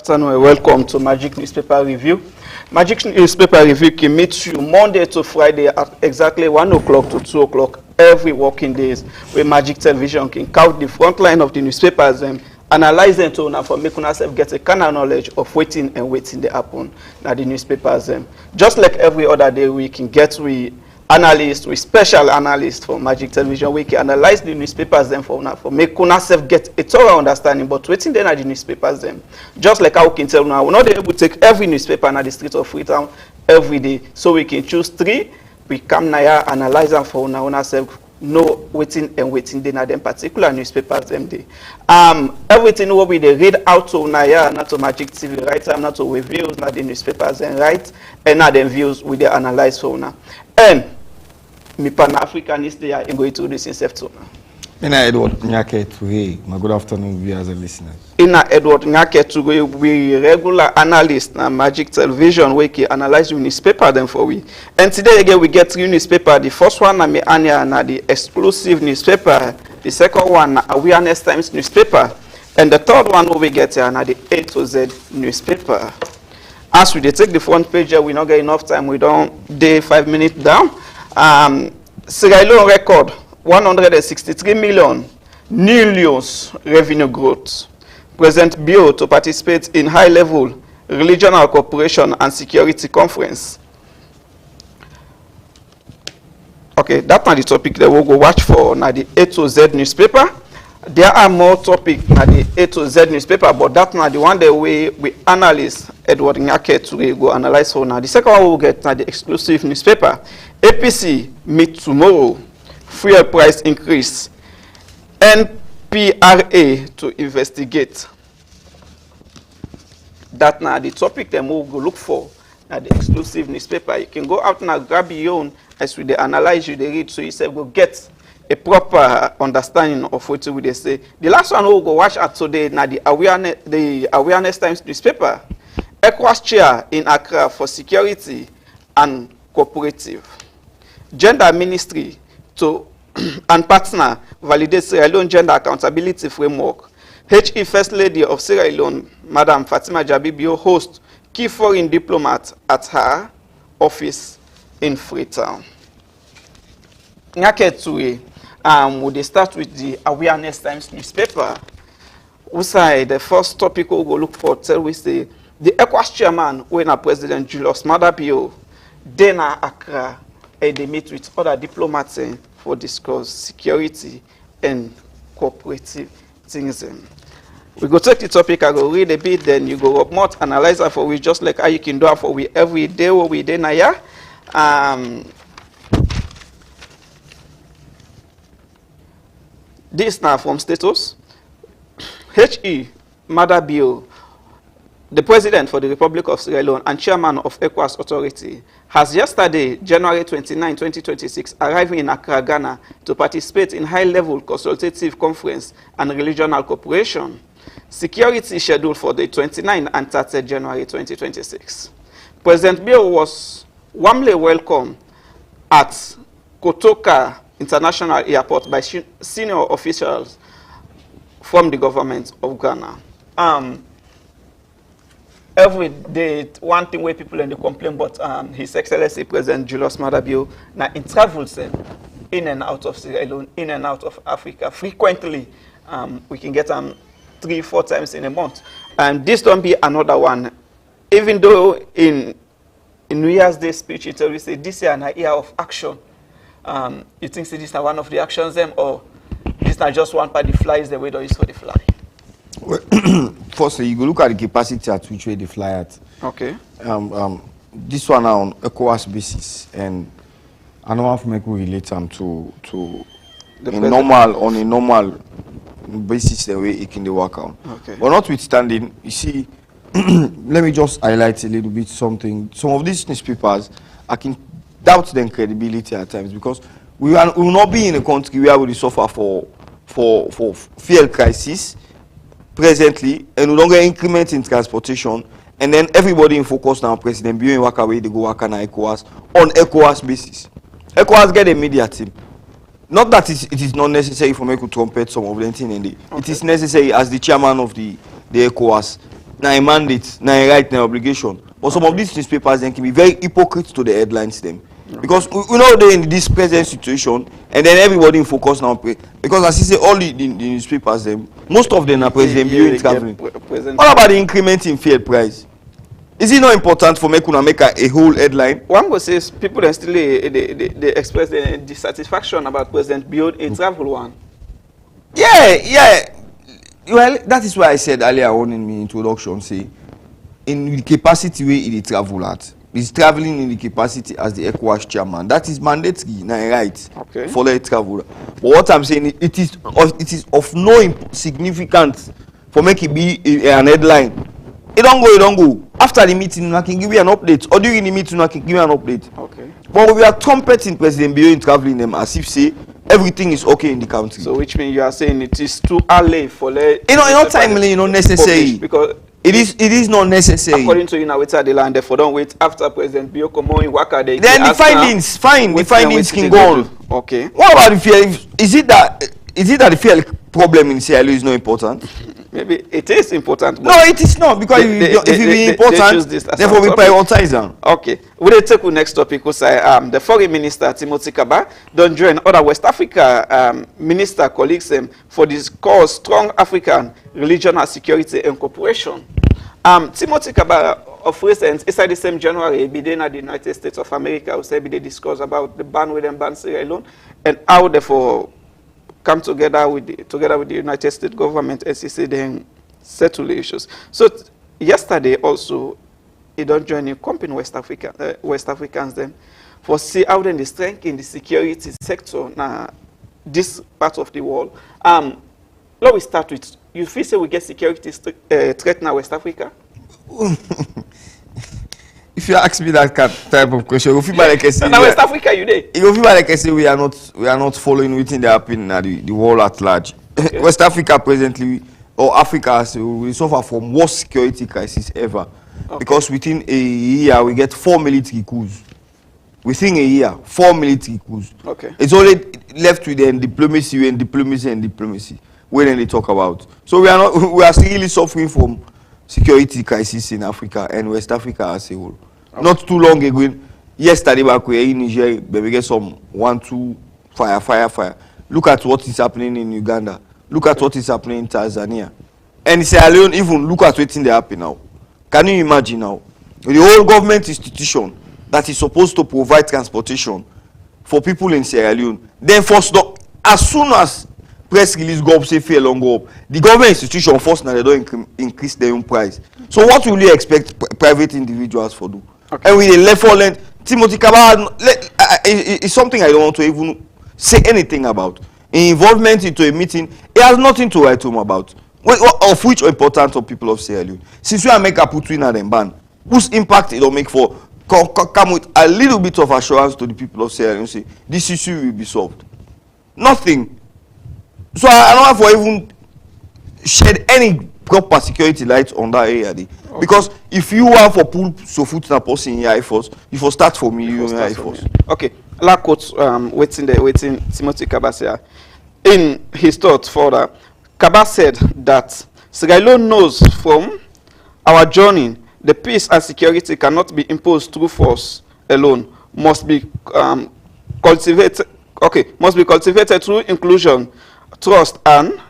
afternoon and welcome to Magic Newspaper Review. Magic Newspaper Review can meet you Monday to Friday at exactly 1 o'clock to 2 o'clock every working days, where Magic Television can count the front line of the newspapers and analyze them to for make yourself get a kind of knowledge of waiting they happen na the newspapers. Just like every other day, we can get analysts, with special analysts for Magic Television, we can analyze the newspapers for make yourself get a thorough understanding. But waiting then at the newspapers just like how we can tell now, we're not able to take every newspaper in the streets of Freetown every day, so we can choose 3. We come now analyze them for ourselves. No waiting then at them particular newspapers day. Everything what we they read out to Naya, not to Magic TV, right? Not to reviews, not the newspapers and right, and not them views we they analyze for now. And me Pan-Africanist they are going to do this in September. Ina Edward Nyake Toure, my good afternoon viewers and listeners. Ina Edward Nyake Toure, we regular analyst na Magic Television, we can analyze newspaper them for we. And today again we get 3 newspaper. The first one na me anya na the exclusive newspaper. The second one na Awareness Times newspaper. And the third one we get here na the A to Z newspaper. As we take the front page here, we not get enough time. We don't day 5 minutes down. Sierra Leone record 163 million revenue growth. President bill to participate in high-level regional cooperation and security conference. Okay, that's not the topic that we'll go watch for now the A to Z newspaper. There are more topics na the A to Z newspaper, but that's not the one that we analyst Edward Nyake Toure go analyze for now. The second one we'll get na the exclusive newspaper. APC meet tomorrow. Fuel price increase. NPRA to investigate. That's now the topic that we'll go look for na the exclusive newspaper. You can go out now, grab your own as we they analyze, you they read, so you say go get a proper understanding of what they say. The last one we'll go watch at today now the Awareness Times newspaper. ECOWAS chair in Accra for security and cooperative. Gender Ministry to and partner validate Sierra Leone gender accountability framework. HE First Lady of Sierra Leone, Madam Fatima Jabibio, host key foreign diplomat at her office in Freetown. Nyake Toure. Would start with the Awareness Times newspaper. Usai, the first topic we'll go look for, tell we say the ECOWAS chairman, when President Julius Maada Bio, then Accra, and they meet with other diplomats for discuss security and cooperative things. We go take the topic, I go read a bit, then you go up more, analyze it for we, just like how you can do it for we every day where we then This now from status. H.E. Maada Bio, the president for the Republic of Sierra Leone and chairman of ECOWAS Authority, has yesterday, January 29, 2026, arrived in Accra, Ghana to participate in high-level consultative conference and regional cooperation. Security scheduled for the 29th and 30th January 2026. President Bio was warmly welcomed at Kotoka International Airport by senior officials from the government of Ghana. Every day, one thing where people in the complain, but His Excellency President Julius Maada Bio now in travels in and out of Sierra Leone, in and out of Africa frequently. We can get 3-4 times in a month, and this don't be another one. Even though in New Year's Day speech it always say this year an year of action. You think this is one of the actions or this is not just one part the fly is the way there is for the fly? Well, firstly, you go look at the capacity at which way they fly at. Okay. This one are on ECOWAS basis, and I don't have to make we relate them to a normal basis the way it can work out. Okay. But notwithstanding, you see, let me just highlight a little bit something. Some of these newspapers, I can doubt their credibility at times because we will not be in a country where we suffer for fuel crisis presently, and we don't get increment in transportation, and then everybody in focus now, President Bio in Wakaway, they go work on ECOWAS on ECOWAS basis. ECOWAS get a media team. Not that it is not necessary for me to trumpet some of them thing in the. Okay. It is necessary as the chairman of the ECOWAS na a mandate, na a right, na a obligation. But some of these newspapers then can be very hypocrite to the headlines them. Because we know they're in this present situation, and then everybody in focus now. Because as you say, all the newspapers them, most of them are President Bio traveling. What about the increment in fuel price? Is it not important for make a whole headline? One go say people are still they express their dissatisfaction about President Bio in travel one. Yeah. Well, that is why I said earlier on in my introduction, say, in the capacity way he travel at. He's traveling in the capacity as the ECOWAS chairman. That is mandatory, right? Okay. For the travel. But what I'm saying, it is of no significance for make it be an headline. It don't go. After the meeting, I can give you an update. Or during the meeting, I can give you an update. Okay. But we are trumpeting President Bio in traveling them as if say everything is okay in the country. So which means you are saying it is too early for the not timely, necessary. Because it is not necessary. According to you now, it's at the land. Therefore, don't wait after President Bio come on in Waka. Then the findings, the findings can go on. Okay. What about the fear? Is it that the fear problem in Sierra Leone is not important? Maybe it is important. No, it is not, because if it is important, therefore we prioritize them. Okay. We'll take the next topic. The foreign minister Timothy Kaba don't join other West Africa minister colleagues for this cause strong African regional security and cooperation. Timothy Kaba of recent, inside the same January, be there at the United States of America, we say they discuss about the ban with them ban Sierra Leone and how therefore come together with the United States government, SEC, then settle the issues. So yesterday also, he don't join a company West Africans then for see how then they strengthen the security sector now this part of the world. Let we start with, you feel say we get security threat now West Africa? If you ask me that type of question, you feel like I say, now West Africa, you there? You feel like I say we are not following within the happening at the world at large. Okay. West Africa presently, or Africa, we suffer from worst security crisis ever. Okay. Because within a year we get 4 military coups. Within a year, 4 military coups. Okay. It's only left with diplomacy and diplomacy. When they talk about. So we are still really suffering from security crisis in Africa and West Africa as a whole. Okay. Not too long ago, yesterday back in Niger, we get some 1-2 fire. Look at what is happening in Uganda. Look at what is happening in Tanzania. And Sierra Leone, even look at what's happening now. Can you imagine now? The whole government institution that is supposed to provide transportation for people in Sierra Leone, then first, as soon as press release go up, say fair long go up, the government institution first now they don't increase their own price. So what will you expect private individuals for do? Okay. And with the left for land, Timothy Kaba is something I don't want to even say anything about. Involvement into a meeting, it has nothing to write home about. Of which are important to people of Sierra Leone. Since we are make a put in and ban, whose impact it will make for come with a little bit of assurance to the people of Sierra Leone, say this issue will be solved. Nothing. So I don't have to even shed any proper security light on that area. Okay. Because if you want for pull so foot na person in Air Force, you for start for me, you Air Force. Okay. La quote waiting Timothy Kaba say in his thoughts further, Kaba said that Sierra Leone knows from our journey the peace and security cannot be imposed through force alone, must be cultivated through inclusion, trust and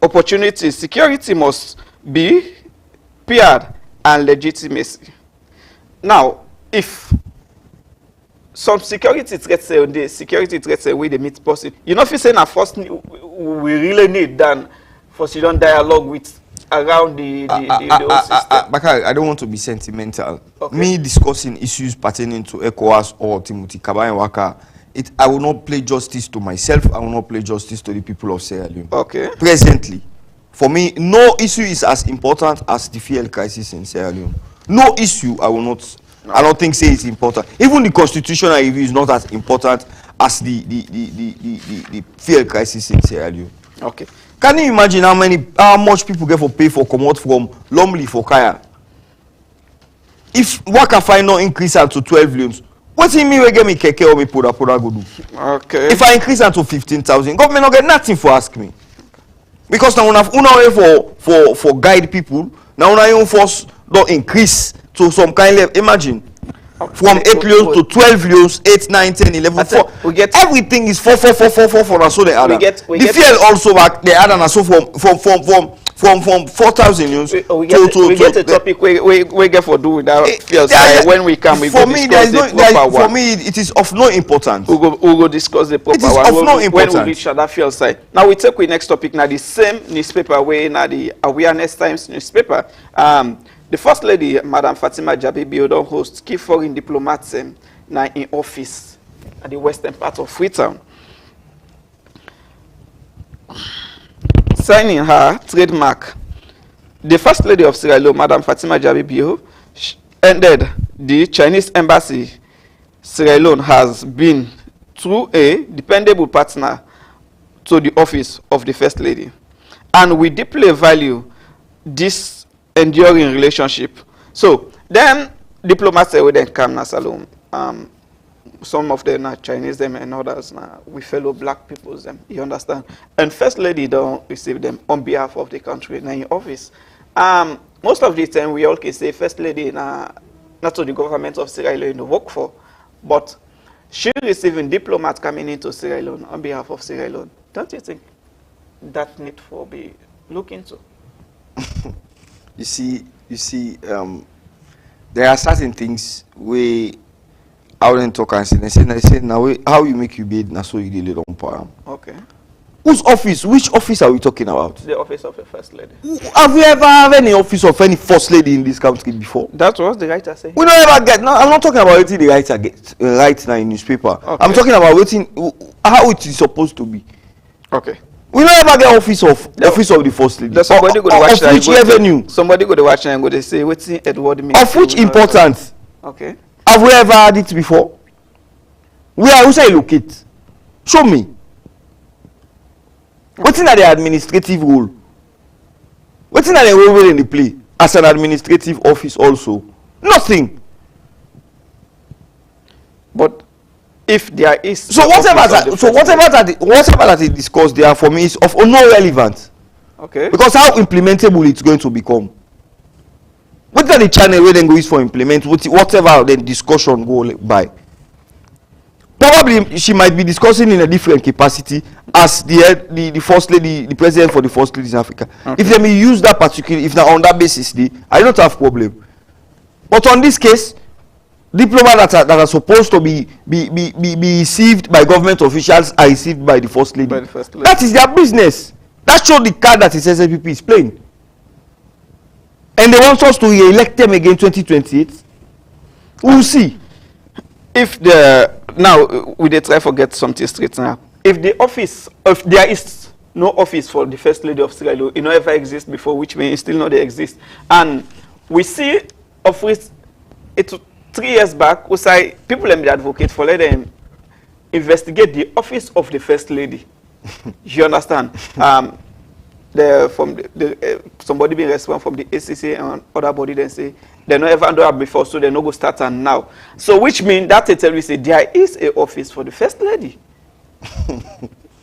opportunity. Security must be paired and legitimacy. Now, if some security threats on the security threats away the meet person, you know if you say na first we really need than for sit-down dialogue with around the whole system. Bakari, I don't want to be sentimental. Okay. Me discussing issues pertaining to ECOWAS or Timothy Kaba and Waka, I will not play justice to myself. I will not play justice to the people of Sierra Leone. Okay. Presently, for me, no issue is as important as the fuel crisis in Sierra Leone. No issue, I don't think say it's important. Even the constitutional review is not as important as the fuel crisis in Sierra Leone. Okay. Can you imagine how much people get for pay for come out from Lomli for Kaya? If Waka find no increase to 12 loans, what do you mean we get me keke or me poda go do? Okay. If I increase that to 15,000, government not get nothing for ask me. Because now una way for guide people, Now na your force don't increase to some kind level. Imagine. From 8 loans to 12 loans, 8, 9, 10, 11, 4. We get everything is 4, 4, 4, 4, 4, 4, and so they add. The fuel also back they add, and so from 4,000 loans we get a topic we get for do with that fuel side. When we come, we for go me, discuss the proper one. For me, it is of no importance. We go discuss the proper one. It is of no importance. When we reach that fuel side. Now we take with next topic. Now the same newspaper way. Now the Awareness Times newspaper. The First Lady, Madam Fatima Jabi don host key foreign diplomats now in office at the western part of Freetown. Signing her trademark, the First Lady of Sierra Leone, Madam Fatima Jabi ended the Chinese embassy. Sierra Leone has been through a dependable partner to the office of the First Lady, and we deeply value this enduring relationship. So then diplomats say we then come na Salome. Some of them are Chinese them and others now we fellow black peoples them. You understand? And First Lady don't receive them on behalf of the country now in office. Most of the time we all can say First Lady not to the government of Sierra Leone to work for, but she receiving diplomats coming into Sierra Leone on behalf of Sierra Leone. Don't you think that need for be looked into? You see, there are certain things where I wouldn't talk and say, they say now how you make you bid, now so you did it on power. Okay. Whose office? Which office are we talking about? The office of a First Lady. Have you ever had any office of any First Lady in this country before? That was the writer saying. We don't ever get. No, I'm not talking about what the writer gets right now in newspaper. Okay. I'm talking about how it is supposed to be. Okay. We don't ever get office of the First Lady. Somebody go to watch of which revenue? Somebody go to watch and go to say what's Edward mean. Of which importance? Okay. Have we ever had it before? Who say locate? Show me. What's in the administrative role? What's in the role in the play as an administrative office also? Nothing. But if there is whatever that they discuss there for me is of no relevance. Okay. Because how implementable it's going to become. What are the channel where then go use for implement whatever the discussion go by? Probably she might be discussing in a different capacity as the First Lady, the president for the First Ladies in Africa. Okay. If they may use that particular, if now on that basis, I don't have problem. But on this case, diplomats that are supposed to be received by government officials are received by the First Lady. That is their business. That shows the card that the SSPP is playing. And they want us to re-elect them again 2028. We'll see. If now we dey try forget something straight now. If there is no office for the First Lady of Sierra Leone, it no ever exist before, which means it still not they exist. And we see office 3 years back, we say people them advocate for let them investigate the office of the First Lady. You understand? Somebody being responsible from the ACC and other body then say they no ever do it before, so they no go start and now. So which means that they tell you say there is a office for the First Lady.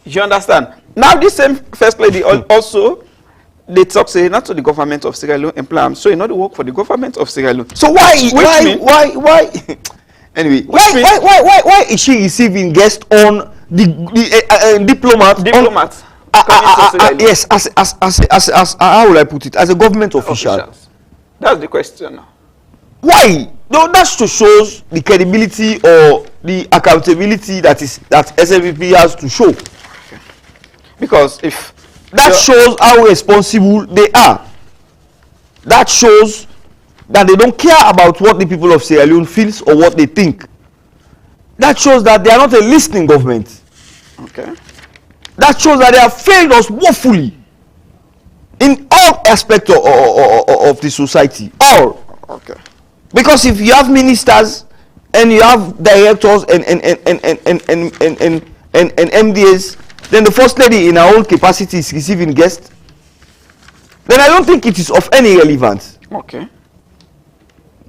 You understand? Now this same First Lady also they talk say not to the government of Sierra Leone employ, so you know the work for the government of Sierra Leone. So why anyway why is she receiving guest on the diplomat? Yes, as how will I put it? As a government official. That's the question now. Why? No, that shows the credibility or the accountability that SSPP has to show. Okay. Because if that shows how responsible they are. That shows that they don't care about what the people of Sierra Leone feels or what they think. That shows that they are not a listening government. Okay. That shows that they have failed us woefully in all aspects of the society. All. Okay. Because if you have ministers and you have directors and MDAs, then the First Lady in her own capacity is receiving guests, then I don't think it is of any relevance. Okay.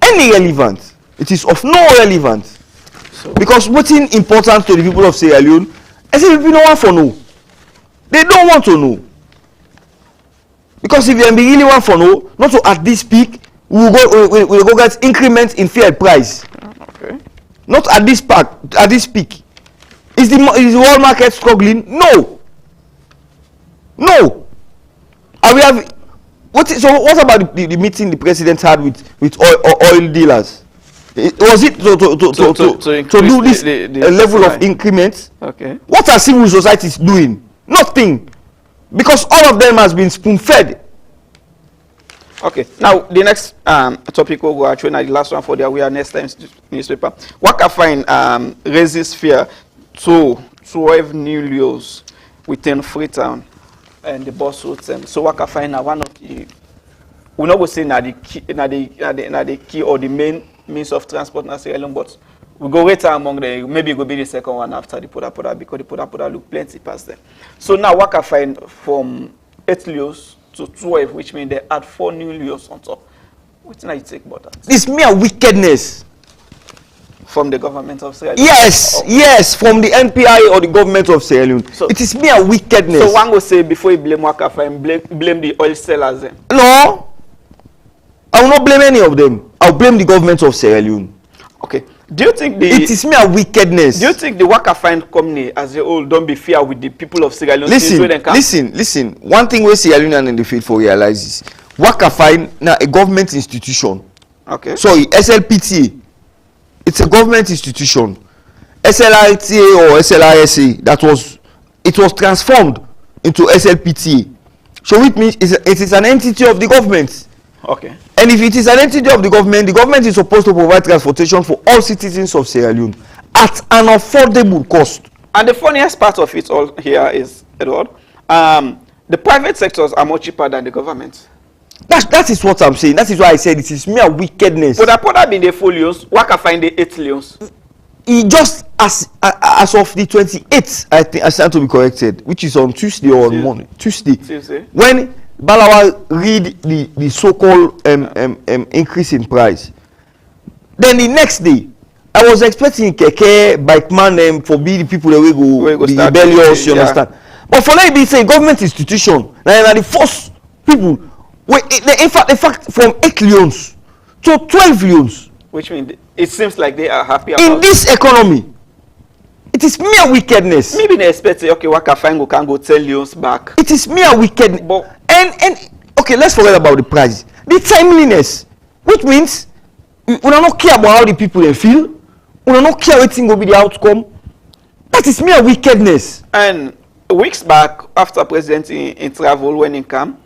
Any relevance. It is of no relevance. So, because what's important to the people of Sierra Leone, SSPP don't want to know. They don't want to know. Because if you really want for no, not to at this peak, we'll go get increments in fuel price. Okay. Not at this peak. Is the world market struggling? No. No. And we have what about the meeting the president had with oil dealers? Was it to do this level of increments? Okay. What are civil societies doing? Nothing. Because all of them has been spoon-fed. Okay. Now the next topic we'll go actually now the last one for the awareness times newspaper. Waka Fine raises fear to 12 new laws within Freetown and the boss roads. So Waka Fine are one of the we not go say na the key or the main means of transport na Sierra Leone, but we go later among the maybe it will be the second one after the Poda because the Poda look plenty past them. So now Waka Fine from 8 laws to 12, which means they add 4 new laws on top. What do you take about that? It's mere wickedness. From the government of Sierra Leone? Yes, yes, from the NPI or the government of Sierra Leone. So, it is mere wickedness. So one will say before you blame Waka Fine, blame the oil sellers then? No. I will not blame any of them. I will blame the government of Sierra Leone. Okay. Do you think it is mere wickedness? Do you think the Waka Fine company as a whole don't be fair with the people of Sierra Leone? Listen. One thing we Sierra Leone and the faithful realizes, Waka Fine now a government institution. Okay. So SLPTA, it's a government institution. SLRTA or SLRSA, it was transformed into SLPTA. So it means it is an entity of the government. Okay. And if it is an entity of the government is supposed to provide transportation for all citizens of Sierra Leone at an affordable cost. And the funniest part of it all here is, Edward, the private sectors are more cheaper than the government. That is what I'm saying. That is why I said it is mere wickedness. But Poda been the 4 leons, Waka Fine the 8 leons. He just as of the 28th, I think I stand to be corrected, which is on Tuesday or on Monday. Tuesday. When Balawa read the so-called increase in price. Then the next day, I was expecting Keke, Bikeman, for be the people that will go the rebellious, you understand. But for let it be say government institution, now the first people, in fact, from 8 leons to 12 leons. Which means it seems like they are happy about in this economy. It is mere wickedness. Maybe they expect okay, Waka Fine can go 10 leons back. It is mere wickedness. But and okay, let's forget about the price. The timeliness, which means we do not care about how the people they feel. We do not care what will be the outcome. That is mere wickedness. And weeks back, after President in travel when he came,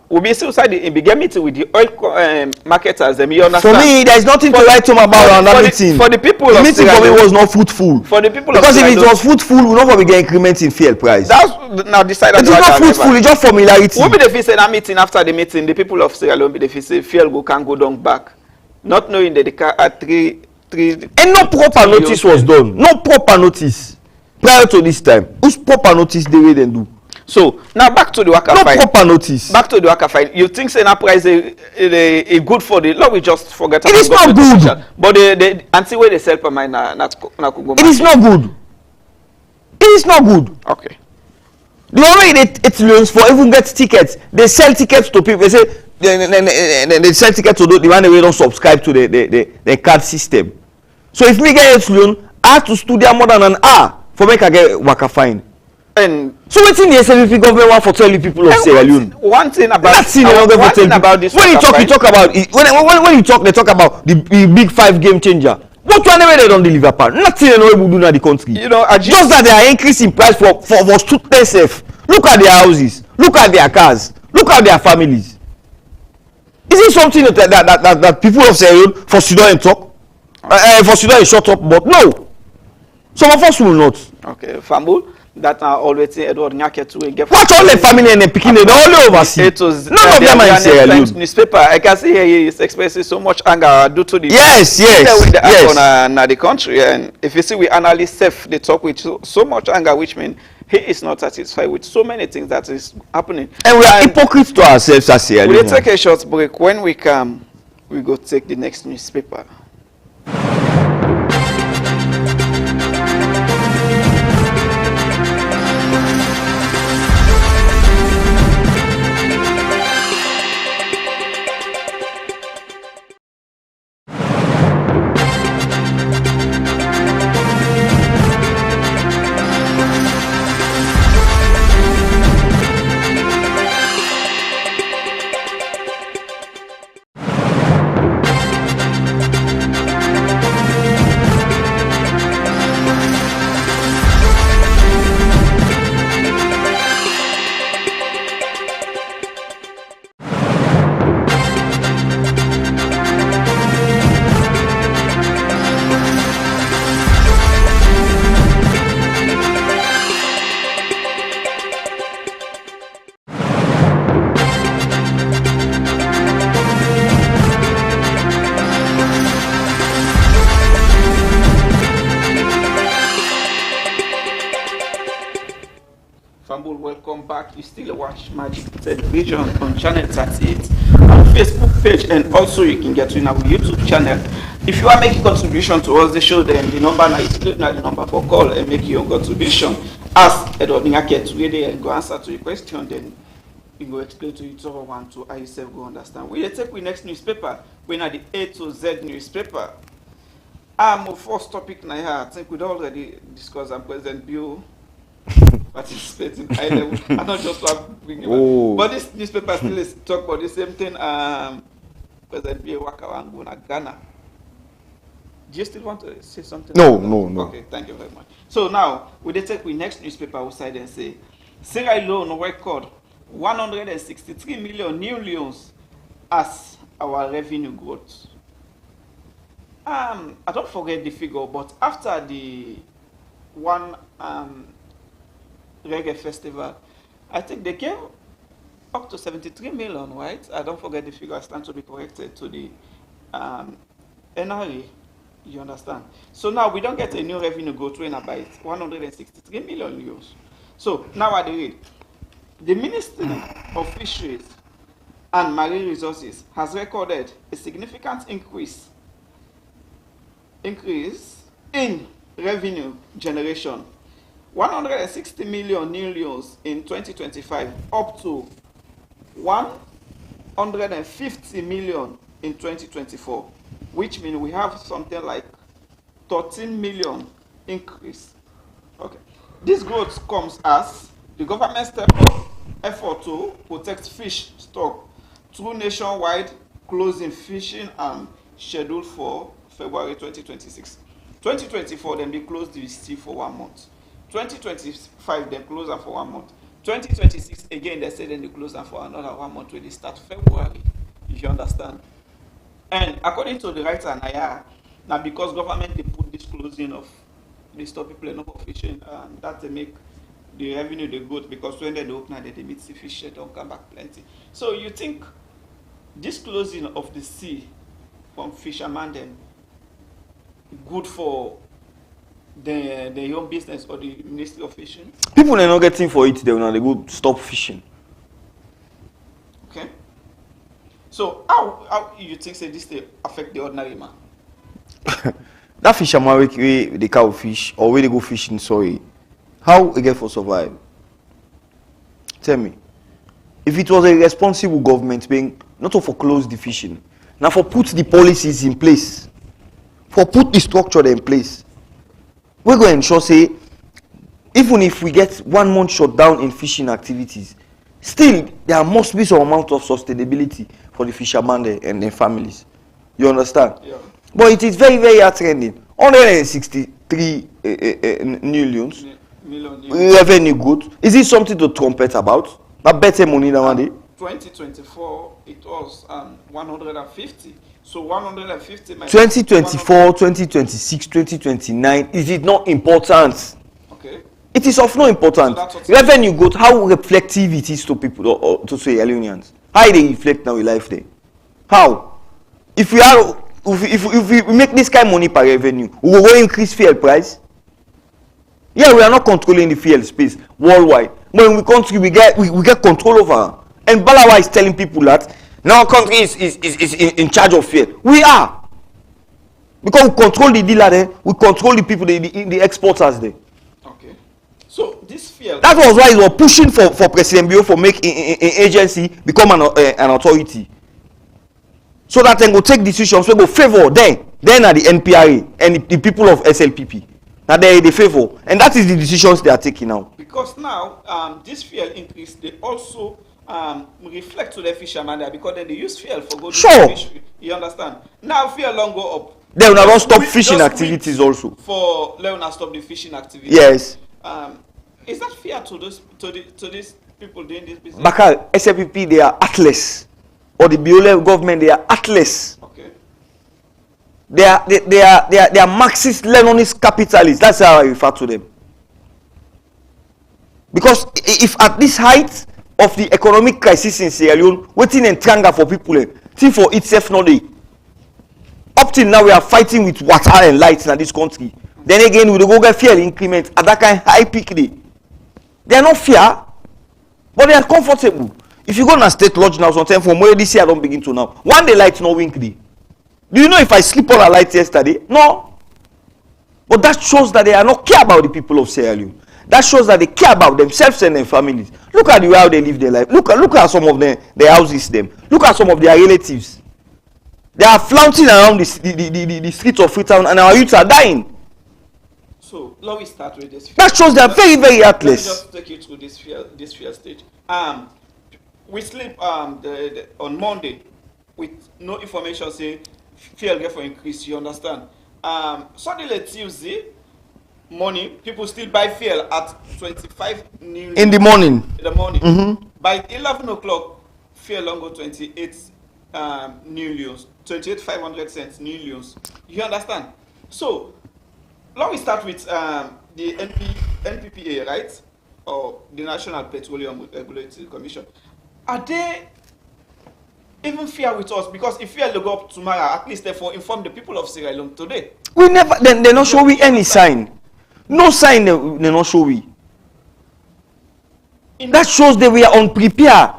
we'll be outside in big meeting with the oil marketers. You understand? For me, there is nothing to write home about on that meeting. For the people the of meeting for me was not fruitful. For the people because of if it was fruitful, we not probably get increment in fuel price. That's now decided. It is not fruitful. It's just familiarity. What be the fee say that meeting after the meeting? The people of Sierra Leone be the fee say fuel can go down back, not knowing that the car at three. And no proper notice was done. No proper notice prior to this time. Whose proper notice they will then do? So now back to the Waka Fine. No proper notice. Back to the Waka Fine. You think say that price is good for the? Let we just forget. It is not good. But the until where they sell per mine it is not good. It is not good. Okay. The only it loans for even get tickets. They sell tickets to people. They say they sell tickets to the one they don't subscribe to the card system. So if me get a loan, I have to study more than an hour for make I get Waka Fine. And so what's in the SLP government want for tell the people of Sierra Leone? One thing about this. When you talk about it. When you talk, they talk about the big 5 game changer. What one way they don't deliver part? Nothing they know do in the country. You know, just that they are increasing price for student self. Look at their houses. Look at their cars. Look at their families. Is it something that people of Sierra Leone for Sudan and talk? For Sudan shut up, but no. Some of us will not. Okay, Fambul. That are always Edward Nyake to get. What all the family and the picking they all overseas? None of them are in Sierra Leone. Newspaper. I can see here he is expressing so much anger due to the with the country. And if you see we analysts they talk with so much anger, which means he is not satisfied with so many things that is happening. And we are hypocrites to ourselves as Sierra Leone. We'll take a short break. When we come, we go take the next newspaper. welcome back. You still watch Magic Television on channel 38, our Facebook page, and also you can get to our YouTube channel. If you are making contribution towards the show, then the number is the number for call and make your contribution. Ask Edward Ngake to read and go answer to your question, then we go explain to you to one to how you self go understand. We take the next newspaper. We are the A to Z newspaper. First topic now here, I think we'd already discussed President Bill participating high level. I not just want bring it, but this newspaper still is talk about the same thing. President Bill Wakawangu na Ghana. Do you still want to say something? No. Okay, thank you very much. So now we take the next newspaper outside and say Sierra Leone record 163 million new loans as our revenue growth. I don't forget the figure, but after the one reggae festival, I think they gave up to 73 million, right? I don't forget the figure. I stand to be corrected to the NRA. You understand? So now we don't get a new revenue growth rate by 163 million euros. So now at the rate, the Ministry of Fisheries and Marine Resources has recorded a significant increase in revenue generation, 160 million new loans in 2025, up to 150 million in 2024, which means we have something like 13 million increase. Okay, this growth comes as the government step up effort to protect fish stock through nationwide closing fishing scheduled for February 2026. 2024, then they closed the sea for 1 month. 2025, they close them for 1 month. 2026, again, they say then they close them for another 1 month when they start February, if you understand. And according to the writer Naya, now because government they put this closing of they stop people enough fishing, and that they make the revenue they good, because when they open they meet the fish, they don't come back plenty. So you think this closing of the sea from fishermen then good for the young business or the Ministry of Fishing? People are not getting for it, they will go stop fishing. Okay. So how you think say this they affect the ordinary man? That fisherman wey they cow fish or where they go fishing, sorry, how they get for survive? Tell me. If it was a responsible government being not to foreclose the fishing, now for put the policies in place, for put the structure in place, we're going to ensure say even if we get 1 month shutdown in fishing activities, still there must be some amount of sustainability for the fishermen and their families. You understand? Yeah. But it is very, very heart-rending. 163 million revenue growth. Is it something to trumpet about? That better money than one day? 2024, it was 150. So 150 minus 2024, 2026, 2029, is it not important? Okay. It is of no importance. So revenue growth, how reflective it is to people, or to Sierra Leoneans. How they reflect now in life there? How? If we make this kind of money per revenue, we will increase fuel price. Yeah, we are not controlling the fuel space worldwide. But in the country, we get control over. And Balawa is telling people that now our country is in charge of fuel. We are. Because we control the dealer there, we control the people, the exporters there. Okay. So this fuel. That was why he was pushing for President Bio for make an agency become an authority. So that they go take decisions, so go favor them. Then are the NPRA and the people of SLPP. Now they favor. And that is the decisions they are taking now. Because now, this fuel increase, they also reflect to the fishermen there, because they use fuel for go to fish. You understand? Now fuel long go up. They will not stop fishing activities also. For let us stop the fishing activities. Yes. Is that fair to these people doing this business? Bakar, SLPP, they are atlas. Or the Biole government, they are atlas. Okay. They are Marxist Leninist capitalists. That's how I refer to them. Because if at this height of the economic crisis in Sierra Leone, waiting and tranga for people, think for itself no day. Up till now, we are fighting with water and lights in this country. Then again, we go get fuel increment at that kind of high peak day. They are not fair. But they are comfortable. If you go on a state lodge now, sometimes from where this year I don't begin to now. One day light no wink day. Do you know if I sleep on a light yesterday? No. But that shows that they are not care about the people of Sierra Leone. That shows that they care about themselves and their families. Look at the way how they live their life. Look at some of their houses, them. Look at some of their relatives. They are flaunting around the streets of Freetown, and our youths are dying. So let me start with this. That shows they are very, very heartless. Let me just take you through this fear stage. We sleep on Monday with no information saying fuel get for increase. You understand? Suddenly Tuesday morning, people still buy fuel at 25 new in the morning. In the morning. Mm-hmm. By 11 o'clock, fuel long go 28 new leons, 28,500 cents new leons. You understand? So let me start with the NPPA, right? Or the National Petroleum Regulatory Commission. Are they even fair with us? Because if fuel go up tomorrow, at least therefore inform the people of Sierra Leone today. We never. They not show we any sign. No sign they not show we. That shows that we are unprepared.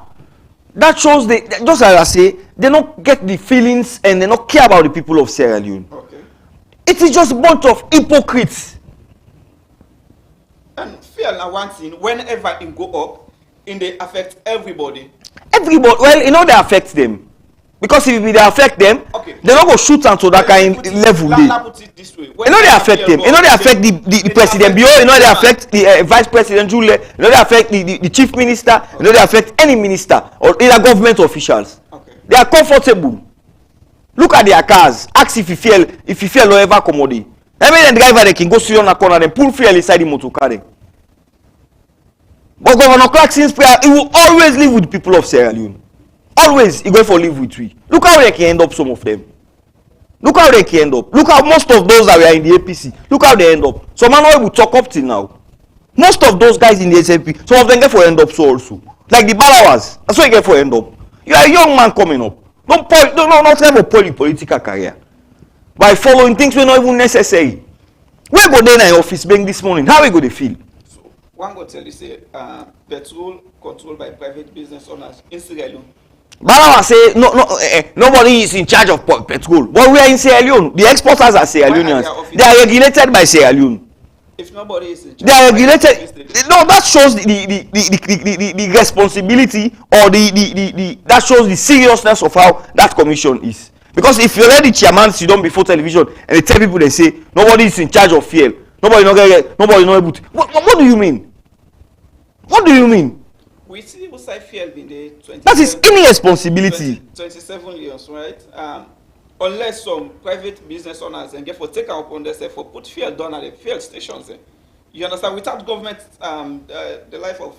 That shows they, just as I say, they don't get the feelings and they don't care about the people of Sierra Leone. Okay. It is just a bunch of hypocrites. And fear now one thing, whenever it go up, they affect everybody. Everybody, well, you know they affect them. Because if they affect them, okay, they don't go shoot onto that kind of level. Put it this way. You know they affect them. You know they affect the president Bio. You know they affect the vice president Jule. You know they affect the chief minister. Okay. You know they affect any minister or either government officials. Okay. They are comfortable. Look at their cars. Ask if you feel no ever commodity. I mean the driver they can go sit on a corner and pull fuel inside the motor car. But Governor Clarkson's prayer, he will always live with the people of Sierra Leone. Always, he going for live with we. Look how they can end up, some of them. Look how they can end up. Look how most of those that were in the APC, look how they end up. Some man will talk up till now. Most of those guys in the SNP, some of them get for end up so also. Like the Balawas, that's what you get for end up. You are a young man coming up. Don't have a political career. By following things we're not even necessary. Where go they in your office being this morning? How we go to feel? So, one go tell you say, petrol controlled by private business owners in Sierra Leone. Balawa say nobody is in charge of petrol. But we are in Sierra Leone. The exporters are Sierra Leoneans. They are regulated by Sierra Leone. If nobody is in charge, they are regulated. No, that shows the responsibility or that shows the seriousness of how that commission is. Because if you're already chairman sit down before television and they tell people, they say nobody is in charge of fuel, nobody not able to. What do you mean? What do you mean? We see Usai fuel in the 27. That is irresponsibility. 27 years, right? Unless some private business owners and get for take out upon themselves for put fuel down at the fuel stations. You understand? Without government, the life of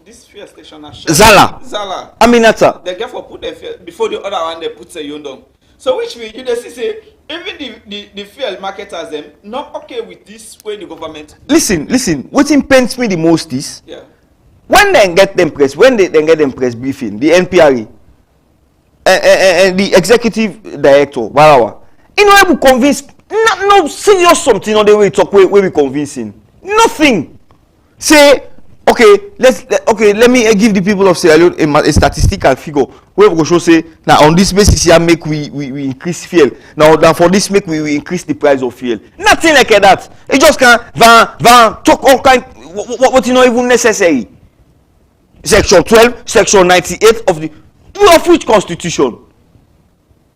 this fuel station. Zala. Aminata. They get for put their fuel before the other one they put the yondom. So which means you see say even the fuel marketers them not okay with this way the government. Listen. What pains me the most is when they get them press briefing, the NPRA and the executive director, Barawa, you know, able to convince no serious something on the way talk where we convincing. Nothing. Say, let me give the people of Sierra Leone a statistical figure where we go show say now on this basis here make we increase fuel. Now for this make we increase the price of fuel. Nothing like that. It just can talk all kind what you know even necessary. Section 12, Section 98 of which constitution?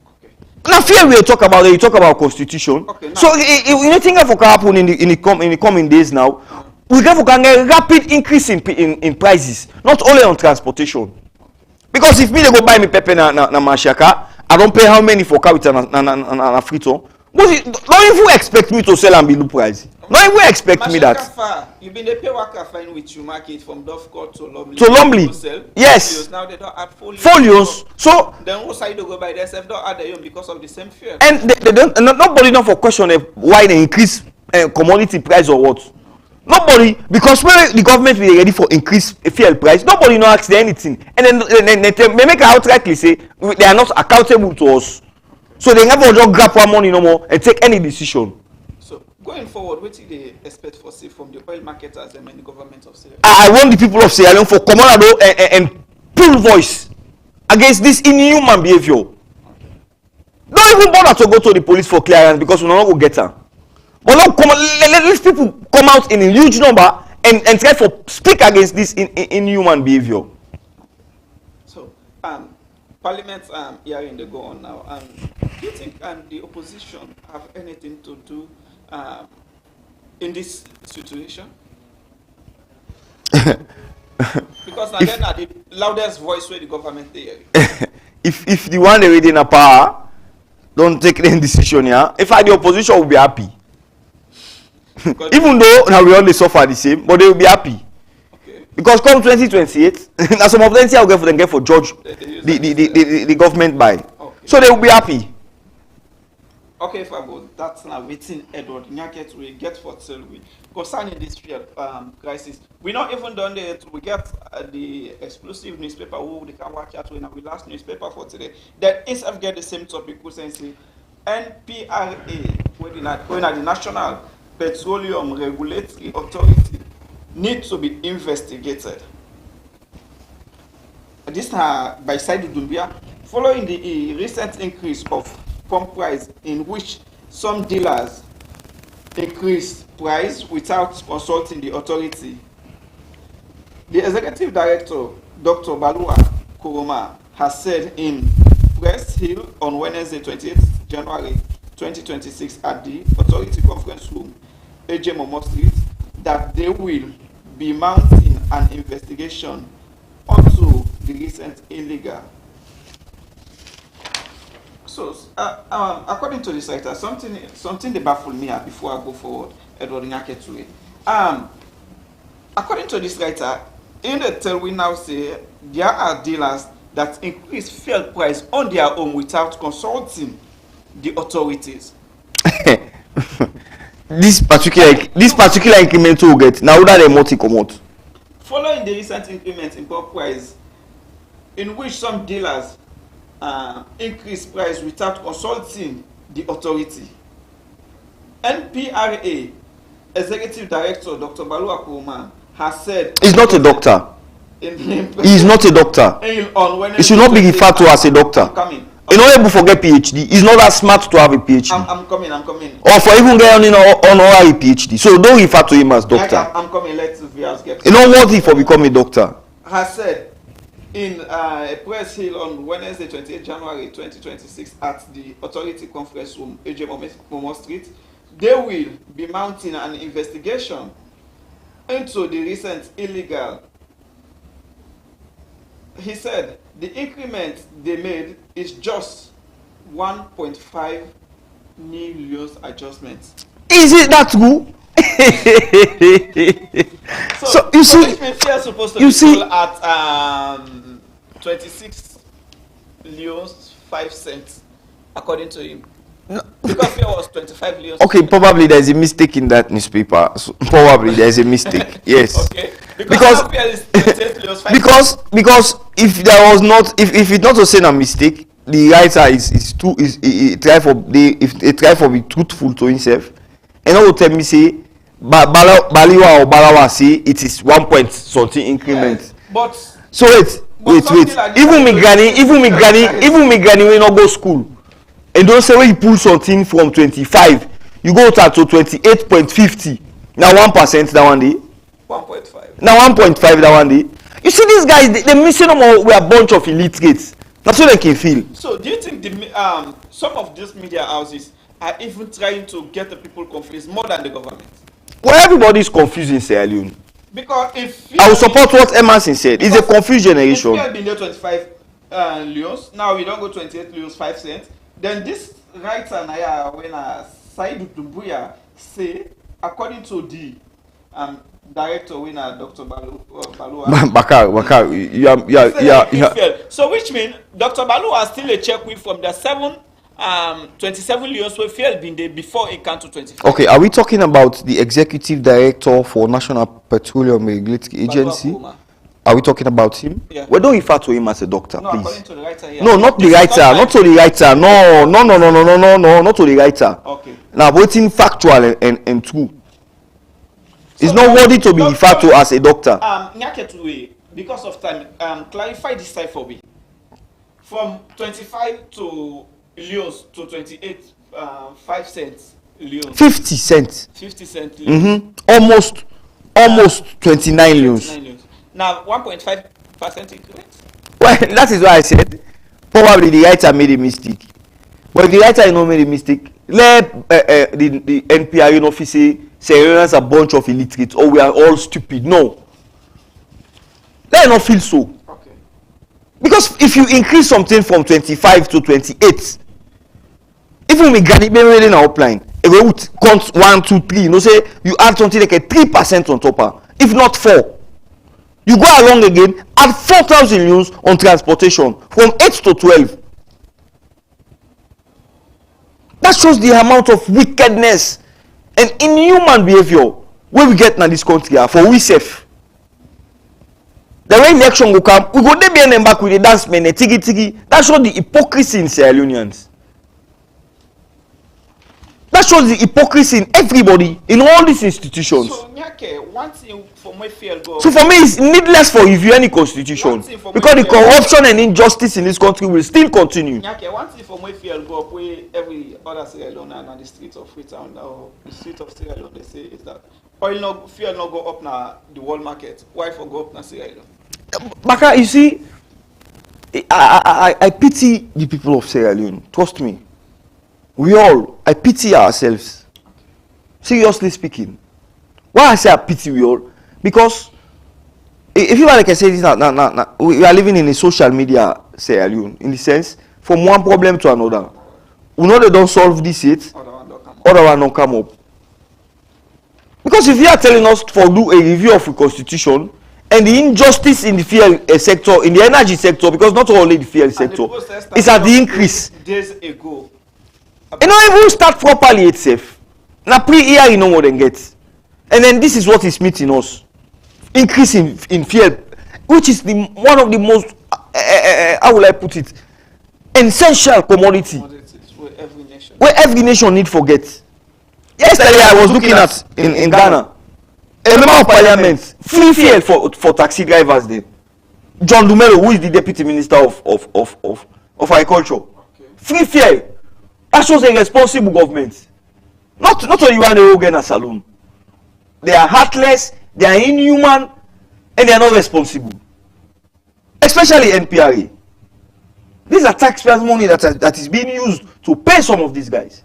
Okay. Now, fear we talk about it, you talk about constitution. Okay, so, you think of what happen in the coming days now, we have a rapid increase in prices, not only on transportation. Because if me they go buy me pepper na Mashaka, I don't pay how many for car with an frito. Don't even expect me to sell and be low price. Don't even expect me that. You've been a pay worker fine with you market from Dovecot to Lumley. To Lumley. Yes. Now they don't add folios. So then what side they go by themselves don't add them because of the same fear. And they don't. Nobody don't for question why they increase commodity price or what. Nobody, because when the government will be ready for increase fuel price, nobody no ask them anything, and then they make outrightly say they are not accountable to us. So they never just grab our money no more and take any decision. So going forward, what do they expect for say from the oil marketers and the government of Sierra Leone? I want the people of Sierra Leone for Commando and pull voice against this inhuman behavior. Okay. Don't even bother to go to the police for clearance because we don't go get her. But now let these people come out in a huge number and try to speak against this inhuman behavior. So, Parliament hearing they go on now. Do you think the opposition have anything to do in this situation? Because now then are the loudest voice where the government they hear. If the one already in a power don't take any decision here, if I the opposition will be happy. Even though now we only suffer the same, but they will be happy. Okay. Because come 2028, now some of them will get for them get for judge the government by. Okay. So they will be happy. Okay, Fabo, that's now waiting Edward Nyaket we get for till we concerning this crisis. We not even done it. We get the exclusive newspaper who they can watch out when we last newspaper for today. Then ISF get the same topic who say NPRA when the National Petroleum Regulatory Authority need to be investigated. This by Saidu Doumbia following the recent increase of pump price in which some dealers increase price without consulting the authority. The executive director, Dr. Balua Kuruma, has said in Press Hill on Wednesday, 28th January 2026 at the authority conference room, AJ Momo Street, that they will be mounting an investigation onto the recent illegal. So, according to this writer, something they baffle me before I go forward, Edward Nyaketue. According to this writer, in the tell we now say there are dealers that increase fuel price on their own without consulting the authorities. This particular increment will get now that they multi commot. Following the recent increment in pump price, in which some dealers increase price without consulting the authority. NPRA Executive Director Dr. Balua Kuruma has said he's not a doctor. He's not a doctor. He should not be referred to as a doctor. I'm coming. You're not able to forget PhD. He's not that smart to have a PhD. I'm coming. Or for even getting on honorary PhD. So don't refer to him as doctor. I'm coming. Let's get. You know what he for becoming a doctor? Has said in a press hill on Wednesday, 28 January 2026 at the authority conference room, AJ Momo Street, they will be mounting an investigation into the recent illegal. He said the increment they made is just 1.5 million adjustments. Is it that true? so you see, is supposed to be at 26 leons 5 cents, according to him. No. Because fear was 25 leons. Okay, probably there's a mistake in that newspaper. So probably there's a mistake. Yes. Okay. Because if there was not, if it not to say a mistake, the writer is try for be truthful to himself, and I will tell me say Baliwa or Balawa say it is 1 point something increment. Yes, but so wait. Like even me granny will not go school, and don't say when you pull something from 25, you go to 28.50. Now 1% that one day. 1.5. Now 1.5 that one day. You see these guys, they missing them all. We are a bunch of illiterates. That's what they can feel. So do you think some of these media houses are even trying to get the people confused more than the government? Well, everybody is confused in Sierra Leone. Because if I will support what Emerson said. It's a confused generation. If we had been there 25 leons, now we don't go 28 leons 5 cents. Then this writer Naya when Saidu Doumbia say, according to the director winner Dr. Balua Bakar, yeah. So which means Dr. Balua is still a check with from the 27 leons we failed been there before it came to 25. Okay, are we talking about the executive director for National Petroleum Regulatory Agency? Are we talking about him? Yeah. Well, don't refer to him as a doctor, No, please. according to the writer here. No, not the This is writer, my- not to the writer. No, not to the writer. Okay. Now, waiting factual and true. It's So, not worthy to be Doctor- referred to as a doctor. Nyaketue, because of time, clarify this side for me. From 25 to Leos to 28, 5 cents Leos. 50 cents. 50 cents Leos. Almost 29 leons. 29 Leos. Now, 1.5% increment. Well, that is why I said probably the writer made a mistake. But if the writer you know made a mistake, let the NPR office say Sierra a bunch of illiterates or we are all stupid. No. Let not feel so. Okay. Because if you increase something from 25 to 28, even with Gani Benwele na upline, if we would count 1, 2, 3, you know, say you add something like a 3% on top, if not 4. You go along again, add 4,000 euros on transportation from 8 to 12. That shows the amount of wickedness and inhuman behavior where we get in this country for we safe. The way election will come, we go there be and back with the dance men, tigi tigi. That shows the hypocrisy in Sierra Leoneans. That shows the hypocrisy in everybody, in all these institutions. So, Nyake, one thing from where fear go. So for me, it's needless for review any constitution because the corruption and injustice in this country will still continue. Nyake, one thing from where fear go up, where every other Sierra Leone and on the streets of Freetown or the street of Sierra Leone, they say is that oil no fear no go up na the world market. Why for go up na Sierra Leone? Baka, you see, I pity the people of Sierra Leone. Trust me. I pity ourselves. Seriously speaking. Why I say I pity we all? Because if you like I say this now, we are living in a social media Sierra Leone, in the sense, from one problem to another. We know they don't solve this yet, other one don't come up. Because if you are telling us to do a review of the constitution and the injustice in the fuel sector, in the energy sector, because not only the fuel sector, it's at the increase. Days ago. You know, if we start properly itself, now pre-year you know what they get. And then this is what is meeting us. Increase in fuel, which is one of the most, how will I put it, essential commodity. Where every nation need forget. Yesterday I was looking at in Ghana, a member of parliament, free fuel for taxi drivers there. John Dumelo, who is the deputy minister of agriculture. Okay. Free fuel. That shows a responsible government. Not only one who get a saloon. They are heartless, they are inhuman, and they are not responsible. Especially NPRA. These are taxpayers' money that is being used to pay some of these guys.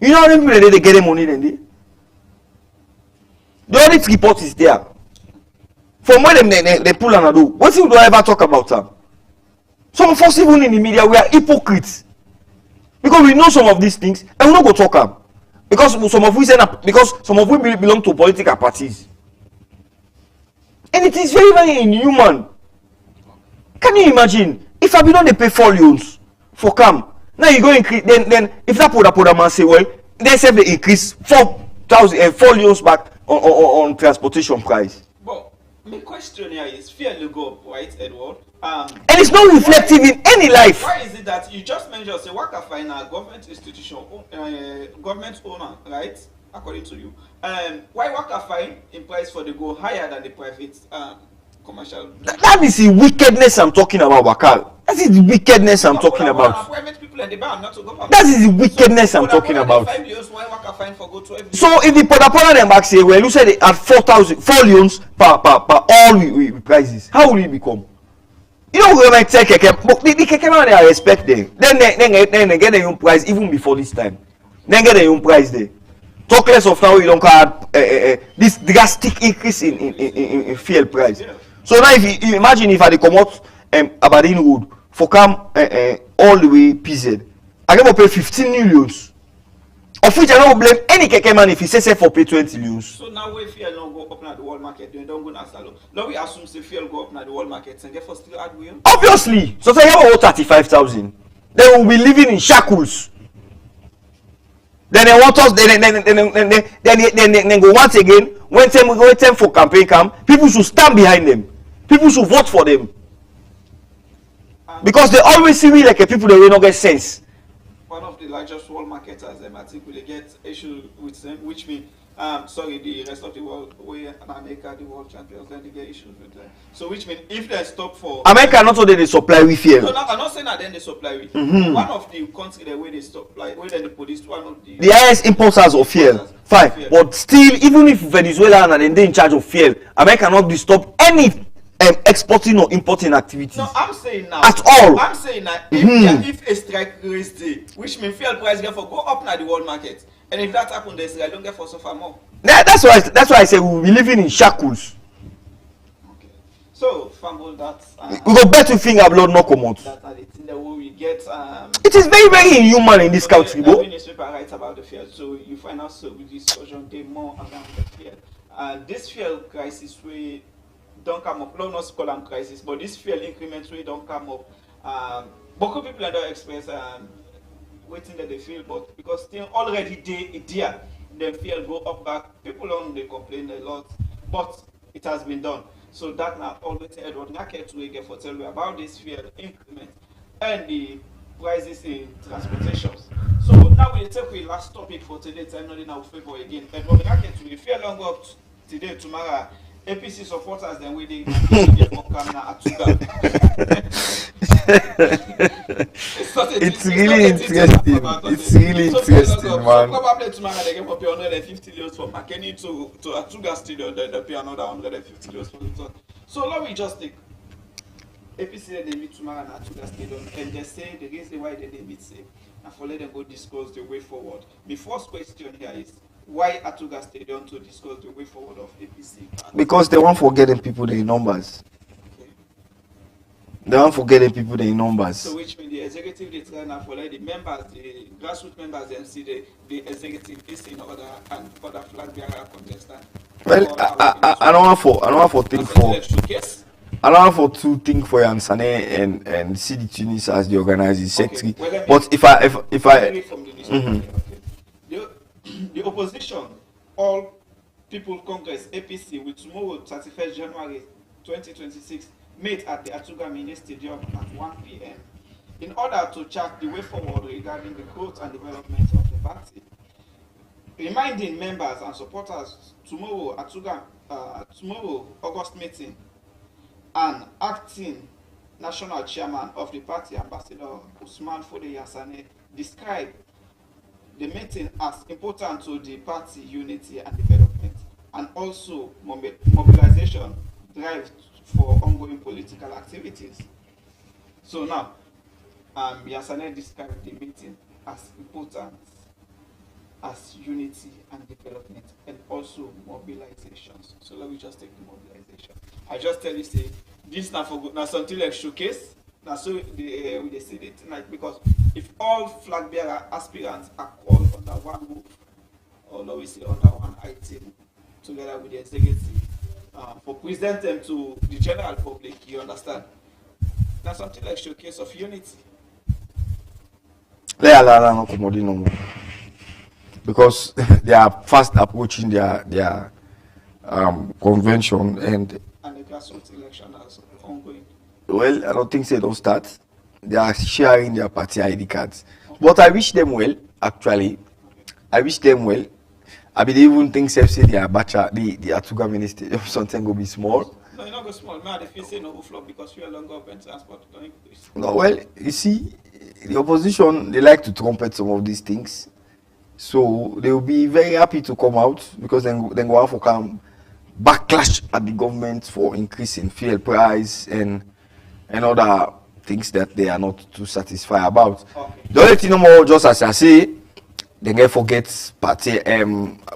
You know how many people they get their money then they? The audit report is there. From when they pull and do. What do I ever talk about them? Some of us even in the media, we are hypocrites. Because we know some of these things and we don't go talk them. Because some of we belong to political parties. And it is very, very inhuman. Can you imagine? If I be not they pay 4 loans for CAM, now you go increase, then if that put man say, well, they say they increase 4,000 and 4 loans back on transportation price. But my question here is fear to go up, right, Edward? And it's not reflective in any life. Why is it that you just mentioned say Waka Fine a government institution, government owner, right? According to you, why Waka Fine in price for the go higher than the private commercial? That is the wickedness I'm talking about, Wakal. That is the wickedness I'm talking about. Private people and the bar, not to government. That is the wickedness I'm talking about. 5 years, why Waka Fine for go 12 years? So if the Podapona them back say, well, you said they had 4 loans per all we prices, how will it become? You know, we might say keke, but the keke man they respect them. Then they get their own price even before this time. Then get their own price there. Talk less of now you don't have this drastic increase in fuel price. Yeah. So now if you imagine if I come out Aberdeen Road for come all the way PZ, I can pay 15 millions. Of which I don't blame any keke man if he says for pay 20 millions. So now if fuel don't go up na the world market, they don't go na salon. Now we assume say fuel go up na the world market and therefore still add we. Obviously. So say you have 35,000. They will be living in shackles. Then they want us. Then go once again. When time for campaign camp, people should stand behind them. people should vote for them. Because they always see me like a people that will not get sense. One of the largest world marketers, I think, will get issue with them, which means, the rest of the world, we and America, the world champions, then they get issues with them. So, which means if they stop for America, not only they supply with fuel. No, I'm not saying that then they supply with. One of the countries the way they supply, where they produce one of the highest importers of fuel. Fine, but still, even if Venezuela and they in charge of fuel, America cannot stop any exporting or importing activities. No, I'm saying now. At all. I'm saying now, if a strike raise day, which means fuel price get for go up now the world market, and if that happen, they don't get for suffer more. That's why I say we'll be living in shackles. Okay. So, Fumble, that's we go bet to finger blood no come out. That's the thing that we get. It is very, very inhuman in this country, bro. Every newspaper writes about the fuel, so you find out so with discussion they more around the fuel. This fuel crisis we don't come up. No, not call them crisis, but this fuel increments we don't come up. Beaucoup people don't express waiting that they feel, but because still already there, the fuel go up back. People don't they complain a lot, but it has been done. So that now always Edward Naket will get for tell you about this fuel increment and the prices in transportations. So now we take the last topic for today. Time not in our favor again. Edward Naket will feel long up today, tomorrow. APC supporters then we dey from Kamna Atuga. It's really interesting. It's really interesting, man. Probably tomorrow they get for 150 euros for Makeni to Atuga Stadium, then they pay another 150 euros for the turn. So let me just take APC they meet tomorrow at Atuga Stadium, and they say the reason why they meet say, and for let them go discuss the way forward. My first question here is, why Atuga Stadium to discuss the way forward of APC? Because they want forgetting people in numbers. Okay. They want forgetting people in numbers. So which means the executive they try now for the members, the grassroots members, and see the executive is in order and other flag bearer contestant. Well, I don't want for think for. I don't want for two think for Yansane and CD Tunis as the organizing secretary. Well, but if I from the the opposition, all people Congress APC will tomorrow 31st January 2026 meet at the Atuga Mini Stadium at 1 p.m. in order to chart the way forward regarding the growth and development of the party. Reminding members and supporters tomorrow tomorrow August meeting, and acting national chairman of the party, Ambassador Usman Fode Yassane, described the meeting as important to the party unity and development, and also mobilization drive for ongoing political activities. So now, Yassane described the meeting as important as unity and development, and also mobilizations. So let me just take the mobilization. I just tell you, say this now for good. Now something like showcase. Now so they say it tonight, because if all flag bearer aspirants are called under one roof, or let we say under one item, together with the executive, for present them to the general public, you understand? Now something like showcase of unity. Because they are fast approaching their convention and the grassroots election is ongoing. Well, I don't think they don't start. They are sharing their party ID cards. Okay. But I wish them well, actually. Okay. I wish them well. I mean, they even think say they are bacha, the Atuga Ministry, something will be small. No, you're not go small. Man, if you say no overflow because we are long up and transport, don't increase. No, well, you see, the opposition, they like to trumpet some of these things. So they will be very happy to come out, because then go out for come backlash at the government for increasing fuel price and other things that they are not too satisfied about. Okay. The only thing no more, just as I say, they get forget party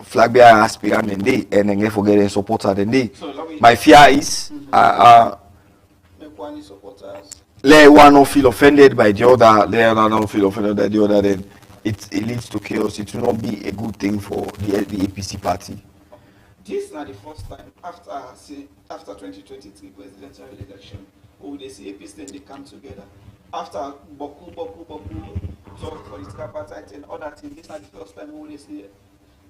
flag bearer aspirant and then get forget the supporter then So my fear is let one not feel offended by the other, let another not feel offended by the other, then it leads to chaos. It will not be a good thing for the APC party. This is not the first time after 2023 presidential election, who they see APC then they come together. After Boku talk political party and other things, this is not the first time who they see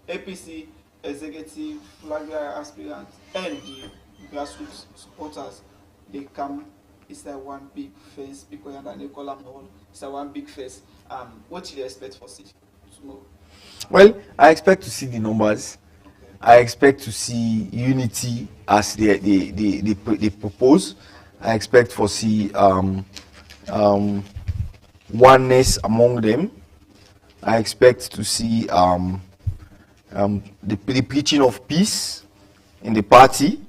APC executive, flag bearer aspirants, and the grassroots supporters they come, it's like one big face, because and they call them all, it's like one big face. What do you expect for see tomorrow? Well, I expect to see the numbers. Okay. I expect to see unity as they propose. I expect for see oneness among them. I expect to see the preaching of peace in the party,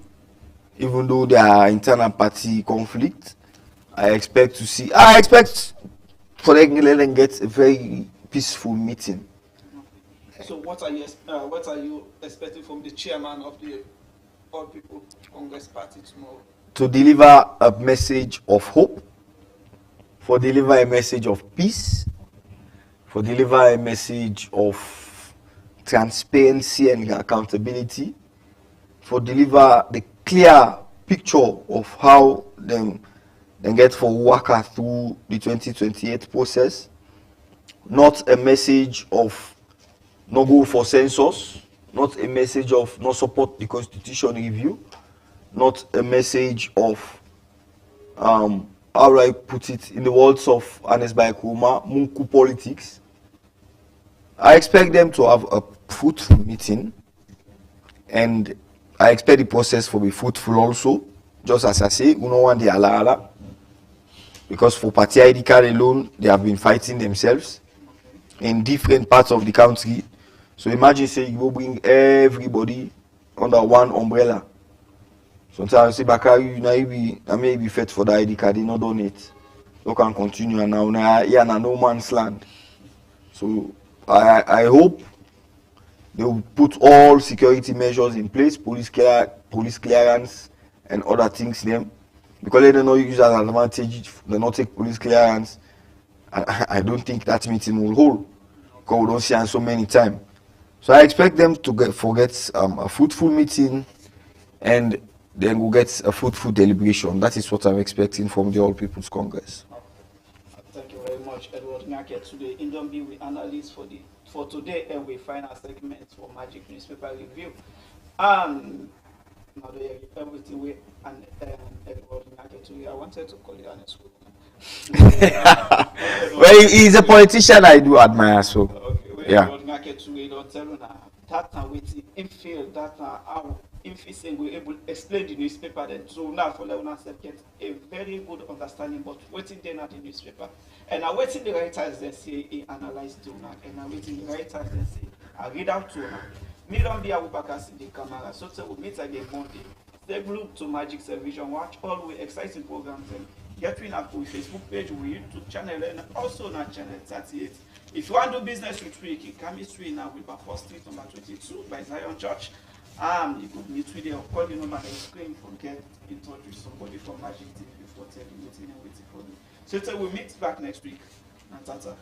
even though there are internal party conflict. I expect for them to let them get a very peaceful meeting. So what are you expecting from the chairman of the All People Congress Party tomorrow? To deliver a message of hope, for deliver a message of peace, for deliver a message of transparency and accountability, for deliver the clear picture of how them get for worker through the 2028 process, not a message of no go for census, not a message of no support the constitution review, not a message of how do I put it in the words of Anes Baikuma, Munku politics. I expect them to have a fruitful meeting, and I expect the process to be fruitful also. Just as I say, we don't want the ala, because for party ID card alone, they have been fighting themselves in different parts of the country. So imagine say you go bring everybody under one umbrella. Sometimes say Bakari, I may be fit for the ID card, you not done it. You can continue and now here na no man's land. So I hope they will put all security measures in place, police clearance and other things them. Because they don't know use as an advantage, they not take police clearance. I don't think that meeting will hold. Because we don't see them so many times. So I expect them to get a fruitful meeting, and then we'll get a fruitful deliberation. That is what I'm expecting from the All People's Congress. Thank you very much, Edward Ngake. Today, Indombi, we analyze for today, and we final segment for Magic Newspaper Review. And now they give everything we and Edward Ngake today. I wanted to call you an school. Well, he's a politician I do admire, so Okay, yeah. Edward Ngake today, don't tell you now. That time waiting, if feel that how if he's able to explain the newspaper, then so now for let us get a very good understanding. But waiting then at the newspaper, and I waiting the writers they say he analyze to now, and I waiting the writers they say I read out to now. Me don't be Abubakar in the camera, so we meet again Monday. Stay glued to Magic Television. Watch all the exciting programs and get in our Facebook page, we YouTube channel, and also on our channel 38. If you want to do business with me, you can meet me now with Wilberforce Street number 22 by Zion Church. You could meet with or call the number on the screen for get in touch with somebody from Magic TV for telling you waiting for you. So we'll meet back next week. And tata.